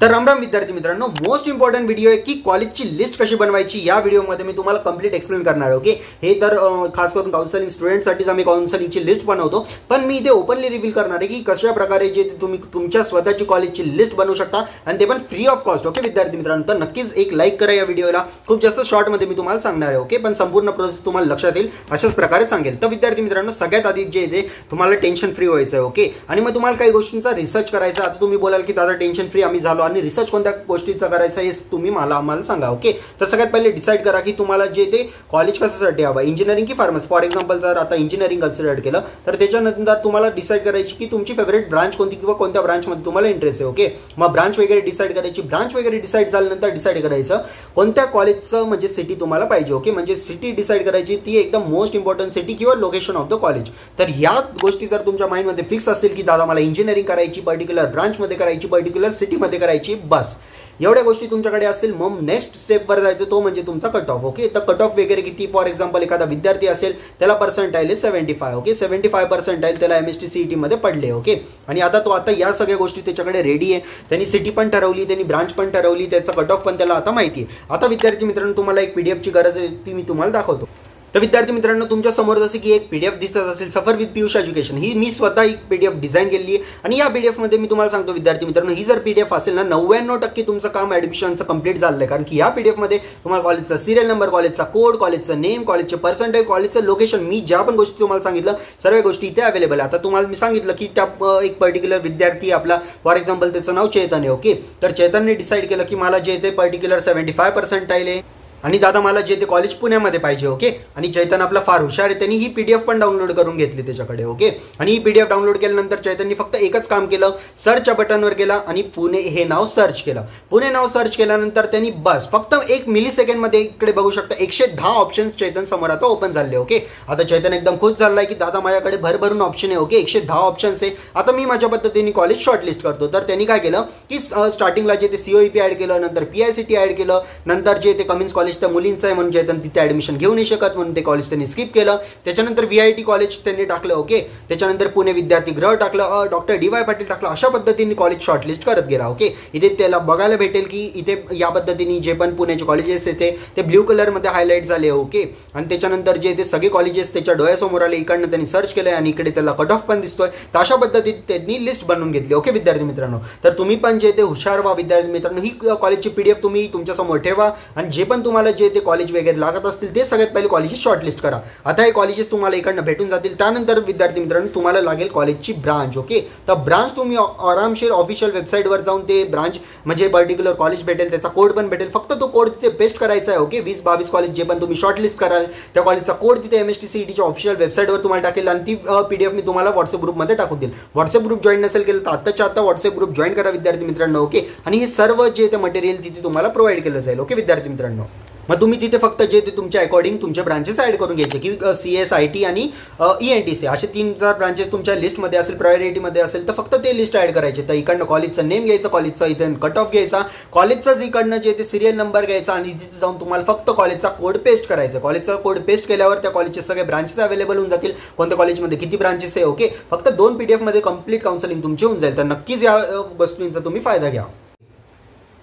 तर राम राम विद्यार्थी मित्रांनो, मोस्ट इंपॉर्टंट व्हिडिओ आहे की कॉलेजची लिस्ट कशी बनवायची। या व्हिडिओमध्ये मी तुम्हाला कंप्लीट एक्सप्लेन करणार आहे। ओके, हे तर खास करून काउन्सिलिंग स्टुडंटसाठीच आम्ही काउन्सिलिंगची लिस्ट बनवतो, पण मी इथे ओपनली रिव्हील करणार आहे की कशा प्रकारे जे तुम्ही तुमच्या स्वतःची कॉलेजची लिस्ट बनवू शकता आणि ते पण फ्री ऑफ कॉस्ट। ओके विद्यार्थी मित्रांनो, तर नक्कीच एक लाईक करा या व्हिडिओला। खूप जास्त शॉर्टमध्ये मी तुम्हाला सांगणार आहे। ओके, पण संपूर्ण प्रोसेस तुम्हाला लक्षात येईल अशाच प्रकारे सांगेल। तर विद्यार्थी मित्रांनो, सगळ्यात आधी जे आहे तुम्हाला टेन्शन फ्री व्हायचं आहे। ओके, आणि मग तुम्हाला काही गोष्टींचा रिसर्च करायचा। आता तुम्ही बोलाल की दादा टेन्शन फ्री आम्ही झालो आणि रिसर्च कोणत्या गोष्टीचा करायचा हे तुम्ही आम्हाला सांगा। ओके, तर सगळ्यात पहिले डिसाईड करा की तुम्हाला जे ते कॉलेज कशासाठी हवं, इंजिनिअरिंग की फार्मसी। फॉर एक्झाम्पल जर आता इंजिनिअरिंग कन्सिडर केलं तर त्याच्यानंतर तुम्हाला डिसाईड करायची की तुमची फेवरेट ब्रांच कोणती किंवा कोणत्या ब्रांचमध्ये तुम्हाला इंटरेस्ट आहे। ओके, मग ब्रांच वगैरे डिसाईड करायची। ब्रांच वगैरे डिसाईड झाल्यानंतर डिसाईड करायचं कोणत्या कॉलेजचं म्हणजे सिटी तुम्हाला पाहिजे। ओके, म्हणजे सिटी डिसाईड करायची, ती एकदम मोस्ट इंपॉर्टंट सिटी किंवा लोकेशन ऑफ द कॉलेज। तर या गोष्टी जर तुमच्या माइंडमध्ये फिक्स असतील की दादा मला इंजिनिअरिंग करायची, पर्टिक्युलर ब्रांचमध्ये करायची, पर्टिक्युलर सिटीमध्ये करायची, बस एवढ्या गोष्टी तुमच्याकडे असतील, मग नेक्स्ट स्टेपवर जायचं, तो म्हणजे तुमचा कट ऑफ। ओके, तर कट ऑफ वगैरे किती, फॉर एक्झाम्पल एखादा विद्यार्थी असेल त्याला पर्सेंटाईल आहे 75। ओके, 75 पर्सेंटाईल त्याला MST CET मध्ये पडले। ओके, आणि आता या सगळ्या गोष्टी त्याच्याकडे रेडी आहे। त्यांनी सिटी पण ठरवली, त्यांनी ब्रांच पण ठरवली, त्याचा कट ऑफ पण त्याला आता माहिती आहे। आता विद्यार्थी मित्रांनो, तुम्हाला एक PDF ची गरज आहे, ती मी तुम्हाला दाखवतो। तर विद्यार्थी मित्रांनो, तुमच्या समोर जसे की एक PDF दिसत असेल, सफर विथ पियुष एज्युकेशन, ही मी स्वतः एक PDF डिझाईन केली आहे। आणि या PDF मध्ये मी तुम्हाला सांगतो विद्यार्थी मित्रांनो, ही जर PDF असेल ना, 99% तुमचं काम ऍडमिशनचं कंप्लीट झालं आहे। कारण की या PDF मध्ये तुम्हाला कॉलेजचा सिरियल नंबर, कॉलेजचा कोड, कॉलेजचं नेम, कॉलेजचे पर्सेंटाईल, कॉलेजचं लोकेशन, मी ज्या पण गोष्टी तुम्हाला सांगितलं सर्व गोष्टी इथे अवेलेबल आहे। आता तुम्हाला मी सांगितलं की त्या एक पर्टिक्युलर विद्यार्थी आपला, फॉर एक्झाम्पल त्याचं नाव चेतन आहे। ओके, तर चेतनने डिसाईड केलं की मला जे ते पर्टिक्युलर 75 पर्सेंटाईल आहे आणि दादा मला जे ते कॉलेज पुण्यामध्ये पाहिजे। ओके, आणि चैतन आपला फार हुशार आहे, त्यांनी ही PDF पण डाउनलोड करून घेतली त्याच्याकडे। ओके, आणि ही PDF डाउनलोड केल्यानंतर चैतननी फक्त एकच काम केलं, सर्चच्या बटनवर गेला आणि पुणे हे नाव सर्च केलं। पुणे नाव सर्च केल्यानंतर त्यांनी बस फक्त 1 मिलीसेकंडमध्ये इकडे बघू शकता 110 ऑप्शन्स चैतन समोर आता ओपन झाले। ओके, आता चैतन एकदम खुश झालाय की दादा माझ्याकडे भरभरून ऑप्शन आहे। ओके, 110 ऑप्शन्स आहे, आता मी माझ्या पद्धतीने कॉलेज शॉर्टलिस्ट करतो। तर त्यांनी काय केलं की स्टार्टिंगला जे ते COEP ऍड केलं, नंतर PICT ऍड केलं, नंतर जे ते कमिन्स कॉलेज त्या मुलींचं आहे म्हणून चैतन तिथे ऍडमिशन घेऊ नाही शकत म्हणून ते कॉलेज त्यांनी स्किप केलं। त्याच्यानंतर VIT कॉलेज त्यांनी टाकलं। ओके, त्याच्यानंतर पुणे विद्यार्थी गृह टाकलं, डॉक्टर DY पाटील टाकलं। अशा पद्धतीने कॉलेज शॉर्टलिस्ट करत गेला। ओके, इथे त्याला बघायला भेटेल की इथे या पद्धतीने जे पण पुण्याचे कॉलेजेस येते ते ब्ल्यू कलरमध्ये हायलाईट झाले। ओके, आणि त्याच्यानंतर जे ते सगळे कॉलेजेस त्याच्या डोळ्यासमोर आले, इकडनं त्यांनी सर्च केलंय आणि इकडे त्याला कट ऑफ पण दिसतोय। तर अशा पद्धतीने त्यांनी लिस्ट बनवून घेतली। ओके विद्यार्थी मित्रांनो, तर तुम्ही पण जे ते हुशार व्हा विद्यार्थी मित्रांनो, ही कॉलेजची PDF तुम्ही तुमच्यासमोर ठेवा आणि जे पण तुम्हाला जे ते कॉलेज वगैरे लागत असतील ते सगळ्यात पहिले कॉलेजेस शॉर्टलिस्ट करा। आता हे कॉलेजेस तुम्हाला इकडनं भेटून जातील। त्यानंतर विद्यार्थी मित्रांनो, तुम्हाला लागेल कॉलेजची ब्रांच। ओके, तर ब्रांच तुम्ही आरामशीर ऑफिशियल वेबसाईटवर जाऊन ते ब्रांच म्हणजे पर्टिक्युलर कॉलेज भेटेल, त्याचा कोड पण भेटेल, फक्त तो कोड तिथे पेस्ट करायचा आहे। ओके, 20-22 कॉलेज जे पण तुम्ही शॉर्टलिस्ट कराल त्या कॉलेजचा कोड तिथे MST CET च्या ऑफिशियल वेबसाईटवर तुम्हाला टाकेल आणि ती PDF मी तुम्हाला व्हॉट्सअप ग्रुपमध्ये टाकून देईल। व्हॉट्सअप ग्रुप जॉईन नसेल केलं तर आत्ताच्या आता व्हॉट्सअप ग्रुप जॉईन करा विद्यार्थी मित्रांनो। ओके, आणि हे सर्व जे ते मटेरियल तिथे तुम्हाला प्रोव्हाइड केलं जाईल। ओके विद्यार्थी मित्रांनो, मग तुम्ही तिथे फक्त जे ते तुमच्या अकॉर्डिंग तुमच्या ब्रांचेस ऍड करून घ्यायचे की CS, IT आणि ENTC असे 3 जर ब्रांचेस तुमच्या लिस्टमध्ये असेल, प्रायोरिटीमध्ये असेल तर फक्त ते लिस्ट ऍड करायचे। तर इकडनं कॉलेजचं नेम घ्यायचं, कॉलेजचा इथे कट ऑफ घ्यायचा, कॉलेजचाच इकडनं जे ते सिरियल नंबर घ्यायचा आणि तिथे जाऊन तुम्हाला फक्त कॉलेजचा कोड पेस्ट करायचा। कॉलेजचा कोड पेस्ट केल्यावर त्या कॉलेजचे सगळे ब्रांचेस अवेलेबल होऊन जातील, कोणत्या कॉलेजमध्ये किती ब्रांचेस आहे। ओके, फक्त 2 PDF मध्ये कंप्लीट काउन्सिलिंग तुमची होऊन जाईल। तर नक्कीच या गोष्टींचा तुम्ही फायदा घ्या।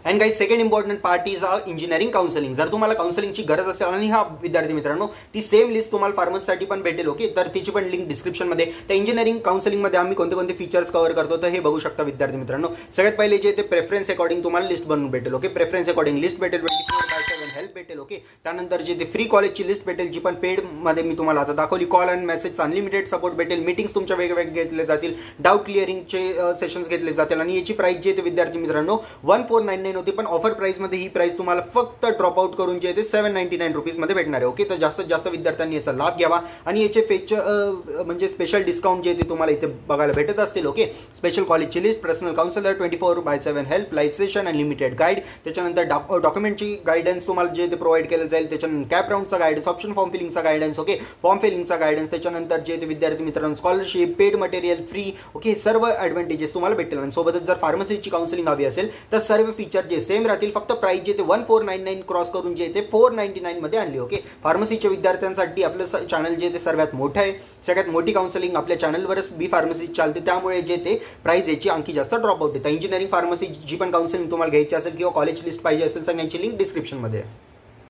And guys, second important part is engineering counselling. जर तुम्हाला काउन्सिलिंगची गरज असेल आणि हा विद्यार्थी मित्रांनो, ती सेम लिस्ट तुम्हाला फार्मसीसाठी पण भेटेल। ओके, तर तिची पण लिंक डिस्क्रिप्शनमध्ये। त्या इंजिनिअरिंग काउन्सिलिंगमध्ये आम्ही कोणते कोणते फीचर्स कव्हर करतो तर हे बघू शकता विद्यार्थी मित्रांनो। सगळ्यात पहिले जे ते प्रेफरन्स अकॉर्डिंग तुम्हाला लिस्ट बनवून भेटेल। ओके, प्रेफरन्स अकॉर्डिंग लिस्ट भेटेल, 24/7 हेल्प भेटेल। ओके, त्यानंतर जे ते फ्री कॉलेजची लिस्ट भेटेल, जी पण पेड मध्ये मी तुम्हाला आता दाखवली। Call and message unlimited support भेटेल, मीटिंग्स तुमच्या वेगवेगळे घेतले जातील, डाऊट क्लिअरिंगचे सेशन्स घेतले जातील आणि याची प्राइस जे ते विद्यार्थी मित्रांनो 1499 होती, पण ऑफर प्राइस मध्ये ही प्राइस तुम्हाला फक्त ड्रॉप आउट करून जे ते 799 रुपीज मध्ये भेटणार आहे। ओके, तर जास्तीत जास्त विद्यार्थ्यांनी याचा लाभ घ्यावा आणि याचे म्हणजे स्पेशल डिस्काउंट जे ते तुम्हाला इथे बघायला भेटत असतील। ओके, स्पेशल कॉलेजची list, personal counsellor, 24/7 help, live session, unlimited guide, त्याच्यानंतर डॉक्युमेंटची गायडन्स तुम्हाला तुम्हाला जे ते प्रोव्हाइड केलं जाईल. त्याच्यानंतर कॅप राऊंडचा गायडन्स, ऑप्शन फॉर्म फिलिंगचा गायडन्स, ओके, फॉर्म फिलिंगचा गायडन्स, त्याच्यानंतर जे ते विद्यार्थी मित्रांनो scholarship, paid material free, okay, सर्व ॲडव्हान्टेजेस तुम्हाला भेटेल. आणि सोबतच जर फार्मसीची काउन्सिलिंग हवी असेल तर सर्व फीचर जे सेम राहतील, फक्त प्राइस जे ते 1499 क्रॉस करून जे ते 499 मध्ये आणली. ओके, फार्मसीच्या विद्यार्थ्यांसाठी आपलं चॅनल जे ते सर्वात मोठं आहे, सगळ्यात मोठी काउन्सिलिंग आपल्या चॅनलवरच बी फार्मसी चालते, त्यामुळे जे ते प्राइस याची आणखी जास्त ड्रॉप आउट येते. इंजिनिअरिंग फार्मसी जी पण काउन्सिलिंग तुम्हाला घ्यायची असेल किंवा कॉलेज लिस्ट पाहिजे असेल, सगळ्यांची लिंक डिस्क्रिप्शनमध्ये आहे.